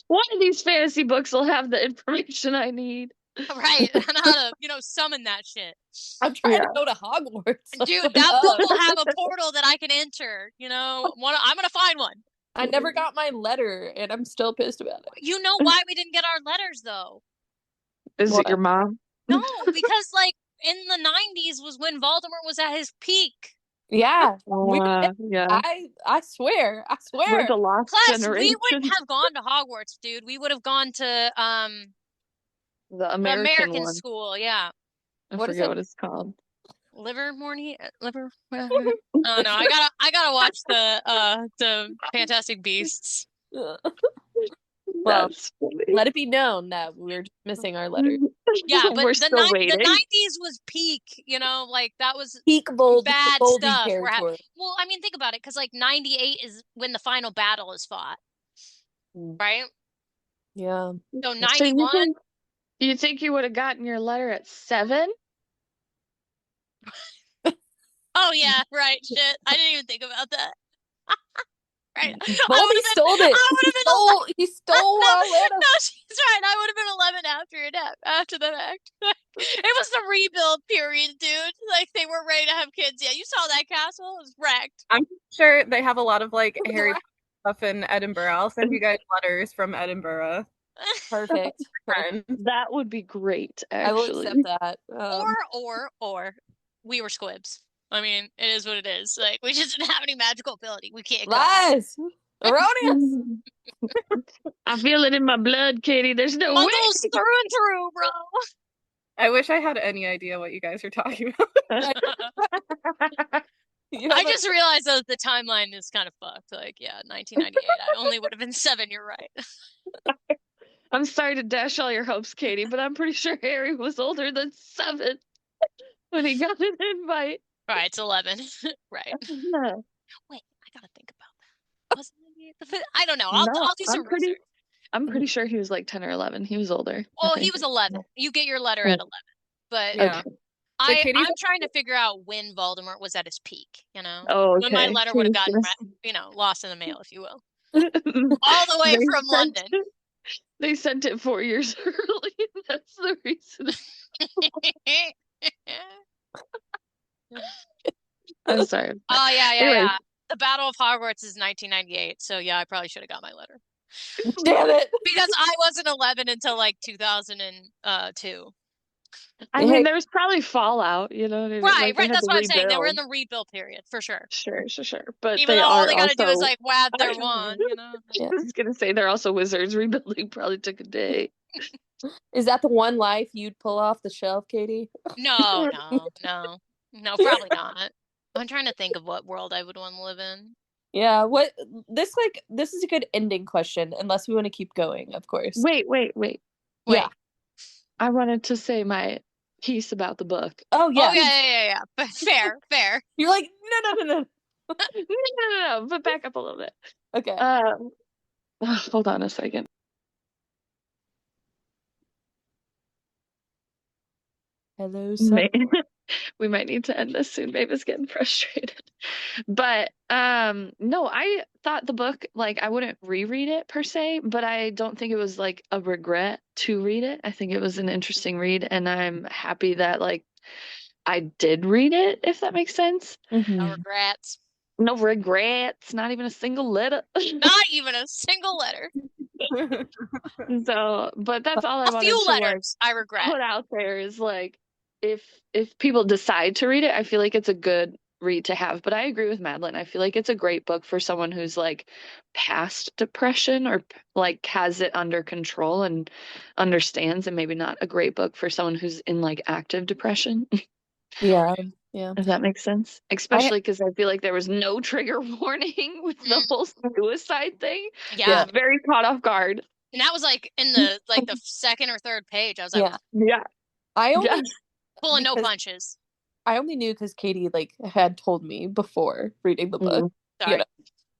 One of these fantasy books will have the information I need. right. I know how to, summon that shit. I'm trying Yeah. to go to Hogwarts. Dude, that book will have a portal that I can enter. I'm gonna find one. I never got my letter and I'm still pissed about it. You know why we didn't get our letters though? Is What? it your mom? No, because like in the 90s was when Voldemort was at his peak. Yeah. Yeah. I swear. We're the lost Plus, we generation. wouldn't have gone to Hogwarts, dude. We would have gone to The the American American one. school. Yeah, I What is forget it? what it's called. Livermore. Oh no, I gotta watch the Fantastic Beasts. Well, That's funny. let it be known that we're just missing our letters. Yeah, but We're the still waiting. 90s was peak. Like that was Peak bold bad Boldy stuff. territory. Well, I mean, think about it, because like 98 is when the final battle is fought, right? Yeah. So So 91. you think you would have gotten your letter at 7? Oh yeah, right. Shit, I didn't even think about that. Right? Boldy stole it. I would have been He stole our letter. No, she's right. I would have been 11 after your death, after that act. It was the rebuild period, dude. Like they weren't ready to have kids yet. You saw that castle; it was wrecked. I'm sure they have a lot of like Harry Potter stuff in Edinburgh. I'll send you guys letters from Edinburgh. Perfect. Friends. That would be great, I will actually. accept that. Or we were squibs. I mean, it is what it is. Like we just didn't have any magical ability. We can't go. Lies. Erroneous. I feel it in my blood, Katie. There's no way. Muggles through and through, bro. I wish I had any idea what you guys are talking about. I just realized though the timeline is kind of fucked. Like, yeah, 1998. I only would have been 7. You're right. I'm sorry to dash all your hopes, Katie, but I'm pretty sure Harry was older than 7 when he got an invite. Right, it's 11. Right. Yeah. Wait, I gotta think about that. Was it I don't know. I'll do some research. I'm pretty sure he was like 10 or 11. He was older. Well, he was 11. You get your letter at 11. But Yeah. Okay. I'm trying to figure out when Voldemort was at his peak, you know? Oh, okay. When my letter would have gotten, lost in the mail, if you will. All the way from London. They sent it 4 years early. That's the reason. I'm sorry. Oh, yeah. Anyways. The Battle of Hogwarts is 1998, so yeah, I probably should have got my letter. Damn it. Because I wasn't 11 until like 2002. I mean, there was probably fallout, you know? Right, that's what I'm saying. They were in the rebuild period, for sure. Sure. But even though all they gotta do is like wab their wand, you know? I was gonna say they're also wizards. Rebuilding probably took a day. Is that the one life you'd pull off the shelf, Katie? No, probably not. I'm trying to think of what world I would want to live in. Yeah, this is a good ending question, unless we want to keep going, of course. Wait. Yeah. I wanted to say my piece about the book. Oh yeah. Oh yeah. But fair. You're like, no. No, but back up a little bit. Okay. Hold on a second. Hello, we might need to end this soon. Babe is getting frustrated. But no, I thought the book, like, I wouldn't reread it per se, but I don't think it was like a regret to read it. I think it was an interesting read, and I'm happy that like I did read it, if that makes sense. Mm-hmm. No regrets. No regrets, not even a single letter. Not even a single letter. So, but that's all I wanted a few to letters I regret. Put out there is like, if people decide to read it, I feel like it's a good read to have. But I agree with Madeline. I feel like it's a great book for someone who's like past depression or like has it under control and understands, and maybe not a great book for someone who's in like active depression. Yeah. If that makes sense. Especially because I feel like there was no trigger warning with the whole suicide thing. Yeah. Very caught off guard. And that was like in the second or third page. I was like, yeah. I only pulling no punches. I only knew because Katie like had told me before reading the book. Sorry. You know?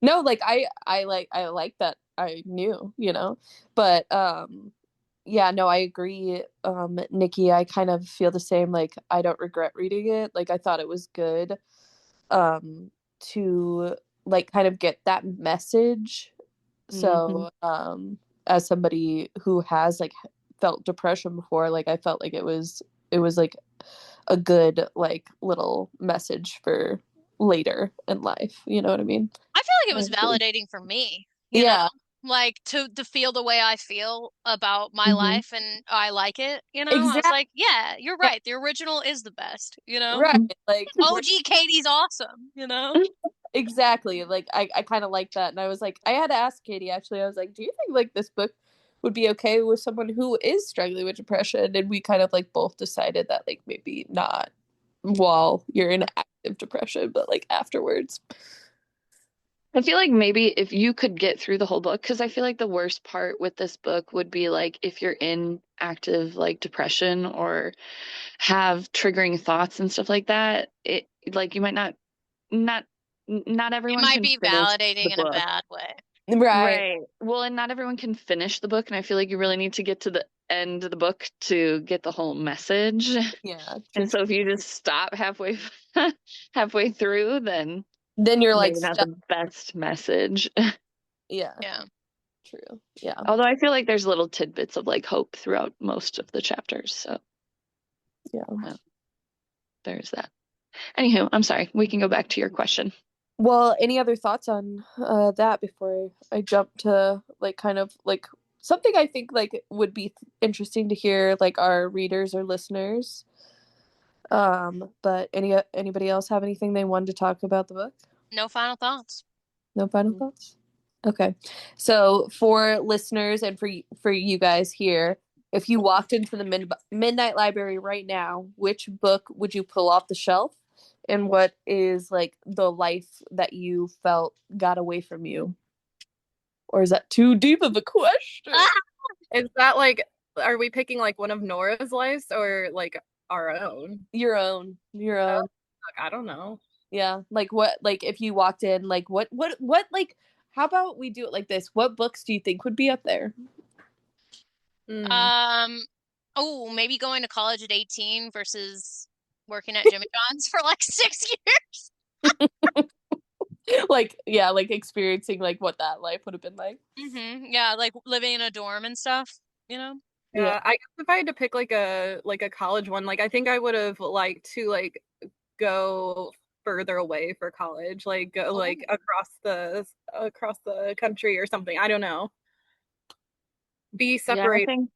No, like I like that I knew, you know. But yeah, no, I agree. Nikki, I kind of feel the same. Like I don't regret reading it. Like I thought it was good to like kind of get that message. So as somebody who has like felt depression before, like I felt like it was like a good like little message for later in life, you know what I mean? I feel like it was validating for me, you know? Like to feel the way I feel about my life, and I like it, you know? Exactly. I was like, yeah, you're right, the original is the best, you know? Right, like OG Katie's awesome, you know? Exactly. Like I kind of like that, and I was like, I had to ask Katie actually. I was like, do you think like this book would be okay with someone who is struggling with depression? And we kind of like both decided that like maybe not while you're in active depression, but like afterwards. I feel like maybe if you could get through the whole book, because I feel like the worst part with this book would be like if you're in active like depression or have triggering thoughts and stuff like that, it like you might not everyone it might can be validating in a bad way. Right. Well, and not everyone can finish the book, and I feel like you really need to get to the end of the book to get the whole message. Yeah. And so if you just stop halfway through, then Then you're like maybe not stuck. the best message. Yeah, Yeah. true. Yeah. Although I feel like there's little tidbits of like hope throughout most of the chapters. So Yeah. there's that. Anywho, I'm sorry. We can go back to your question. Well, any other thoughts on that before I jump to like kind of like something I think like would be interesting to hear like our readers or listeners. But anybody else have anything they wanted to talk about the book? No final thoughts. No final thoughts? Okay. So for listeners and for you guys here, if you walked into the Midnight Library right now, which book would you pull off the shelf? And what is like the life that you felt got away from you? Or is that too deep of a question? Ah! Is that like, are we picking like one of Nora's lives or like our own? Your own. Your Oh, own. fuck, I don't know. Yeah. Like what like if you walked in, like what like how about we do it like this? What books do you think would be up there? Mm. Oh, maybe going to college at 18 versus working at Jimmy John's for like 6 years. Like yeah, like experiencing like what that life would have been like. Yeah, like living in a dorm and stuff, you know? Yeah. Yeah, I guess if I had to pick like a college one, like I think I would have liked to like go further away for college, like go like Oh. across the country or something. I don't know. Be Yeah, I separated think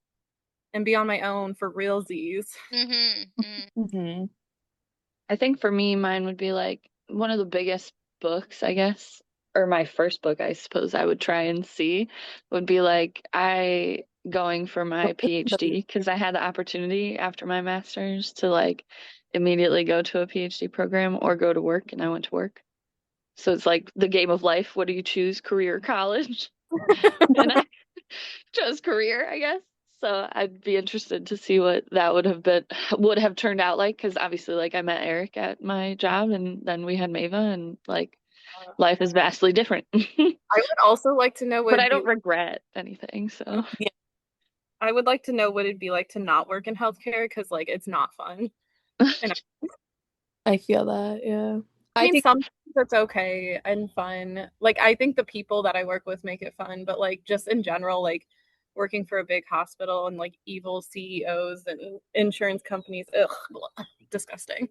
and be on my own for realsies. Mm-hmm. Mm-hmm. I think for me, mine would be like one of the biggest books, I guess, or my first book, I suppose I would try and see would be like I going for my PhD because I had the opportunity after my master's to like immediately go to a PhD program or go to work, and I went to work. So it's like the game of life. What do you choose, career or college? And I chose career, I guess. So I'd be interested to see what that would have turned out like, because obviously, like I met Eric at my job, and then we had Mava, and like life is vastly different. I would also like to know what But it'd I be don't regret anything. So Yeah, I would like to know what it'd be like to not work in healthcare because like it's not fun. And I feel that. Yeah. I I mean, think sometimes it's okay and fun. Like, I think the people that I work with make it fun, but like, just in general, like working for a big hospital and like evil CEOs and insurance companies, ugh, blah, disgusting.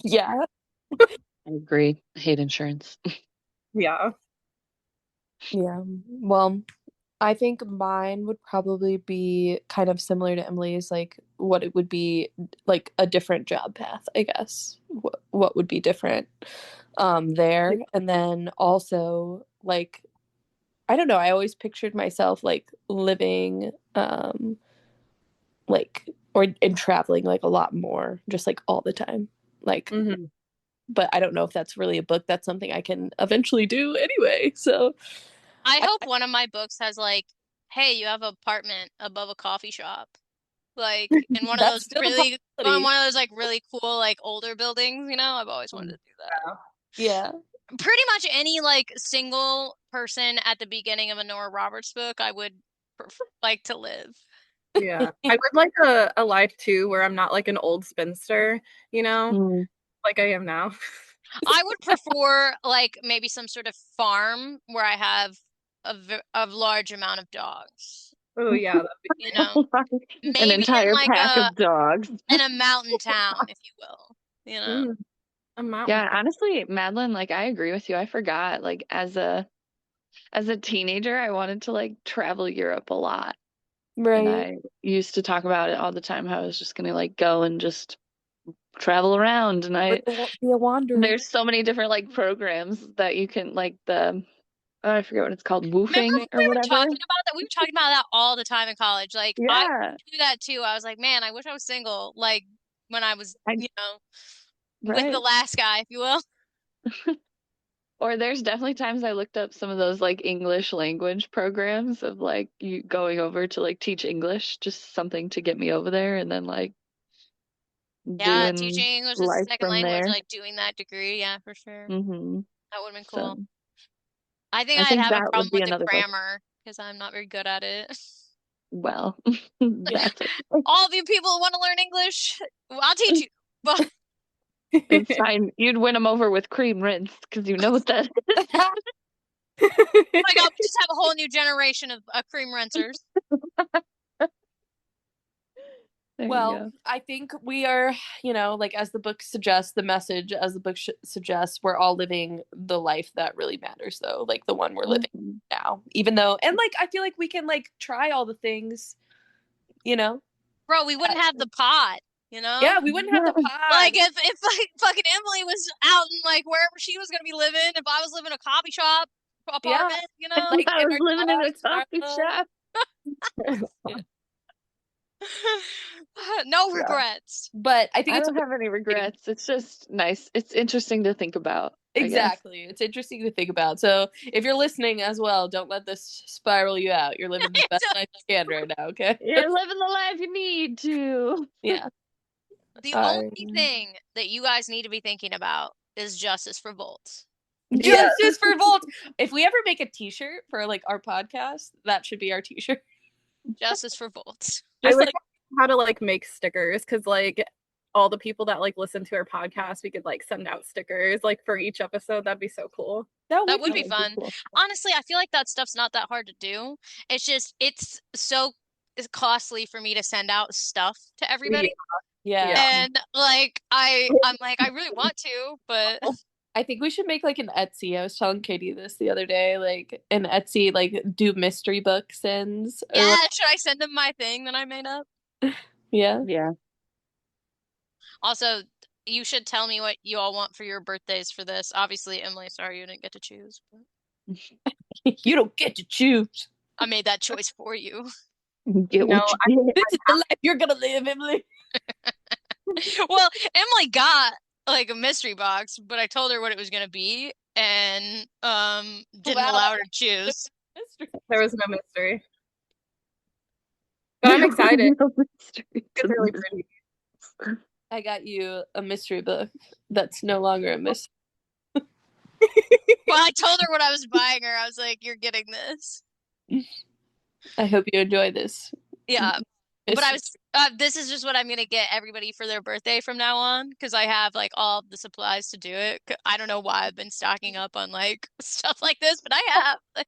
yeah. I agree. I hate insurance. Yeah. Yeah. Well, I think mine would probably be kind of similar to Emily's, like what it would be like a different job path, I guess. What would be different there. And then also like I don't know, I always pictured myself like living like or and traveling like a lot more, just like all the time. Like Mm-hmm. but I don't know if that's really a book. That's something I can eventually do anyway. So I I, hope one of my books has like, hey, you have an apartment above a coffee shop. Like in one of that's those still a really on possibility. one of those like really cool like older buildings, you know? I've always wanted to do that. Yeah. Pretty much any like single person at the beginning of a Nora Roberts book, I would like to live. Yeah. I would like a life too where I'm not like an old spinster, you know, Mm. like I am now. I would prefer like maybe some sort of farm where I have a large amount of dogs, Oh, yeah. That'd be you know? An Maybe in entire like pack of dogs. a mountain town, if you will, you know? mm, a mountain Yeah, town. honestly, Madeline, like I agree with you. I forgot. Like as a teenager, I wanted to like travel Europe a lot. And Right. I used to talk about it all the time, how I was just gonna like go and just travel around. And Be a wanderer. there's so many different like programs that you can like I forget what it's called, Remember woofing when or we were whatever. talking about that? We were talking about that all the time in college. Like I Yeah. do that too. I was like, man, I wish I was single. Like when I was, I with the right. last guy, if you will. Or there's definitely times I looked up some of those like English language programs of like you going over to like teach English, just something to get me over there and then like Yeah, doing teaching English as a life second from language, there. like doing that degree. Yeah, for sure. hmm That would have been So cool. I think I I'd think have a that problem would be with the another book. grammar because I'm not very good at it. Well, Yeah. that's okay. All of you people who want to learn English, well, I'll teach you. But It's fine. You'd win them over with cream rinse because you know what that is. Oh my God, we just have a whole new generation of cream rinsers. There you Well, go. I think we are, like as the book suggests, the message as the book suggests, we're all living the life that really matters, though, like the one we're living Mhm. now. Even though, and like I feel like we can like try all the things, you know. Bro, we wouldn't have the pod, Yeah, we wouldn't have the Like pod. if like fucking Emily was out in like wherever she was gonna be living, if I was living in a coffee shop Yeah, apartment, like I in was our living in a jobs, coffee Marlo. shop. No Yeah. regrets. But I think I it's don't have any regrets. It's just nice. It's interesting to think about, I guess. exactly. It's interesting to think about. So if you're listening as well, don't let this spiral you out. You're living the best life you can right now, okay? You're living the life you need to. Yeah. The Uh, only thing that you guys need to be thinking about is justice for Volt. Yeah. Justice for Volt. If we ever make a t-shirt for like our podcast, that should be our t-shirt. Justice for Volt. I Just wish like I knew how to like make stickers because like all the people that like listen to our podcast, we could like send out stickers like for each episode. That'd be so cool. That would That be would be fun. cool. Honestly, I feel like that stuff's not that hard to do. It's just it's so costly for me to send out stuff to everybody. yeah. Yeah. And like I'm like I really want to, but I think we should make like an Etsy. I was telling Katie this the other day, like an Etsy, like do mystery book sends. Or yeah, should I send them my thing that I made up? yeah. Yeah. Also, you should tell me what you all want for your birthdays for this. Obviously, Emily, sorry you didn't get to choose, but You don't get to choose. I made that choice for you. Get No, what you get. This is the life you're gonna live, Emily. Well, Emily got like a mystery box, but I told her what it was gonna be and didn't Wow. allow her to choose. there was no mystery. But I'm excited. No mystery It's to really this. pretty. I got you a mystery book that's no longer a mystery. Well, I told her what I was buying her. I was like, "You're getting this." I hope you enjoy this. Yeah, but I mystery. was. This is just what I'm gonna get everybody for their birthday from now on because I have like all the supplies to do it. I don't know why I've been stocking up on like stuff like this, but I have.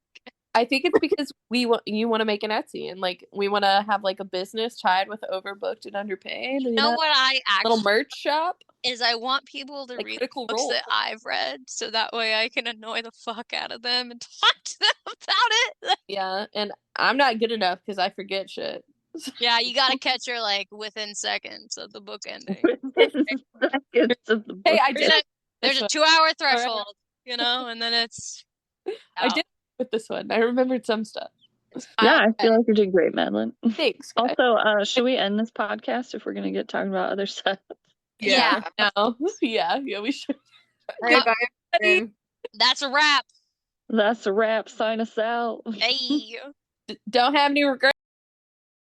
I think it's because you want to make an Etsy and like we want to have like a business tied with Overbooked and Underpaid. You know what I little actually merch shop, is I want people to like read Critical books Role. that I've read so that way I can annoy the fuck out of them and talk to them about it. Yeah, and I'm not good enough because I forget shit. Yeah, you gotta catch her like within seconds of the book ending. Within seconds of the Hey, book. I did it. There's a one. 2-hour threshold, and then it's I out. did it with this one. I remembered some stuff. Yeah, I feel like you're doing great, Madeline. Thanks, guys. Also, should we end this podcast if we're gonna get talking about other stuff? Yeah. No. Yeah, we should. All right, bye. Everybody. That's a wrap. That's a wrap. Sign us out. Hey. Don't have any regrets.